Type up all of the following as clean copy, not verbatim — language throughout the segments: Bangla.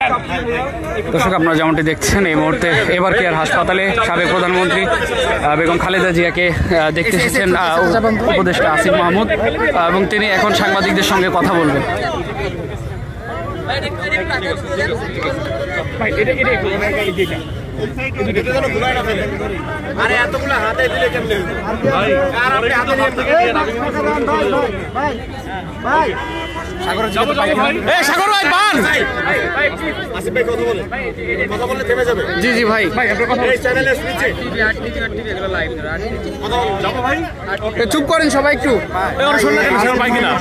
দর্শক আপনারা যেমনটি দেখছেন এই মুহূর্তে এবার কেয়ার হাসপাতালে সাবেক প্রধানমন্ত্রী বেগম খালেদা জিয়াকে দেখতে এসেছেন উপদেষ্টা আসিফ মাহমুদ এবং তিনি এখন সাংবাদিকদের সঙ্গে কথা বলবেন। জি জি ভাই চুপ করেন সবাই একটু।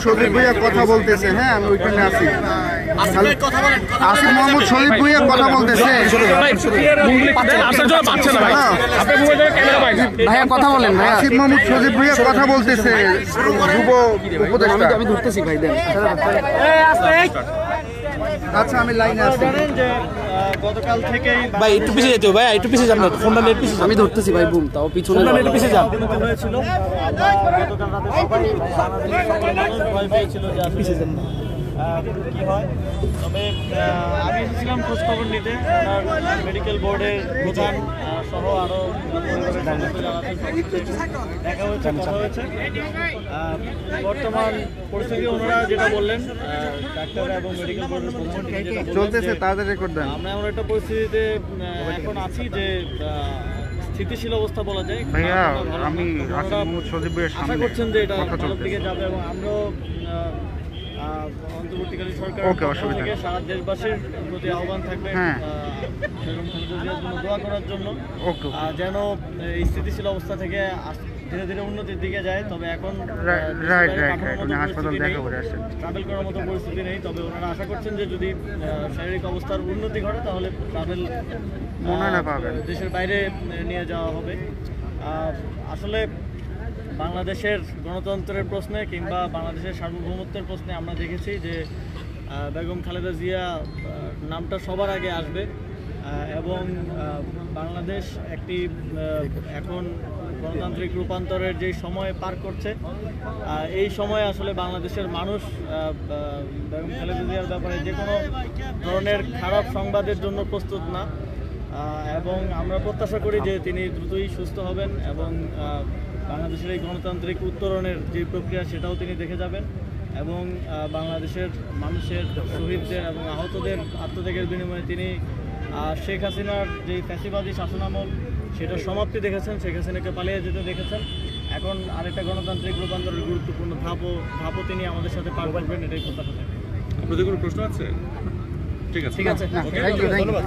শরীফ ভাইয়া কথা বলতেছে। হ্যাঁ আমি ওইখানে আছি। আসিফ মাহমুদ শরীফ ভাইয়া কথা বলতেছে। ভাইয়া কথা বলেন। আসিফ মাহমুদ শরীফ ভাইয়া কথা বলতেছে। যুব উপদেষ্টা আমি ধরতেছি ভাই দেন। আচ্ছা আমি লাইনে আছি। গতকাল থেকেই ভাই একটু পিছিয়ে যেতে ভাই, একটু পিছিয়ে যান না, ফোনটা নেট পিছিয়ে। আমি ধরতেছি ভাই বুম, তাও পিছনে একটু পিছিয়ে যান। হয়েছিল গতকাল রাতে সবাই ভয় পেয়েছিল যে পিছিয়ে যান কি হয়। তবে আমি এসেছিলাম খোঁজ খবর নিতে মেডিকেল বোর্ডের প্রধান সহ আরও দেখা হয়েছে, কথা হয়েছে। বর্তমান পরিস্থিতি ওনারা যেটা বললেন ডাক্তার এবং মেডিকেল বোর্ডের চলতেছে তাদের রেকর্ড দেন। আমরা এমন একটা পরিস্থিতিতে এখন আছি যে স্থিতিশীল অবস্থা বলা যায়। ভাইয়া আমি আসিফ মাহমুদ শরীফ ভাইয়ের আশা করছেন যে এটা ভালোর দিকে যাবে এবং আমরাও অন্তর্বর্তীকালীন সরকার থেকে সারা দেশবাসীর প্রতি আহ্বান থাকবে বেগম খালেদা জিয়ার জন্য দোয়া করার জন্য, যেন এই স্থিতিশীল অবস্থা থেকে ধীরে ধীরে উন্নতির দিকে যায়। তবে এখন ট্রাভেল করার মতো পরিস্থিতি নেই। তবে ওনারা আশা করছেন যে যদি শারীরিক অবস্থার উন্নতি ঘটে তাহলে ট্রাভেল দেশের বাইরে নিয়ে যাওয়া হবে। আসলে বাংলাদেশের গণতন্ত্রের প্রশ্নে কিংবা বাংলাদেশের সার্বভৌমত্বের প্রশ্নে আমরা দেখেছি যে বেগম খালেদা জিয়া নামটা সবার আগে আসবে এবং বাংলাদেশ একটি এখন গণতান্ত্রিক রূপান্তরের যে সময় পার করছে, এই সময়ে আসলে বাংলাদেশের মানুষ বেগম খালেদা জিয়ার ব্যাপারে যে কোনো ধরনের খারাপ সংবাদের জন্য প্রস্তুত না এবং আমরা প্রত্যাশা করি যে তিনি দ্রুতই সুস্থ হবেন এবং বাংলাদেশের এই গণতান্ত্রিক উত্তরণের যে প্রক্রিয়া সেটাও তিনি দেখে যাবেন এবং বাংলাদেশের মানুষের শহীদদের এবং আহতদের আত্মত্যাগের বিনিময়ে তিনি শেখ হাসিনার যে ফ্যাসিবাদী শাসনামল সেটার সমাপ্তি দেখেছেন, শেখ হাসিনাকে পালিয়ে যেতে দেখেছেন। এখন আরেকটা গণতান্ত্রিক রূপান্তরের গুরুত্বপূর্ণ ধাপও তিনি আমাদের সাথে পার করবেন, এটাই প্রত্যাশা থাকে। আপনাদের কোনো প্রশ্ন আছে? ঠিক আছে, ঠিক আছে, ধন্যবাদ।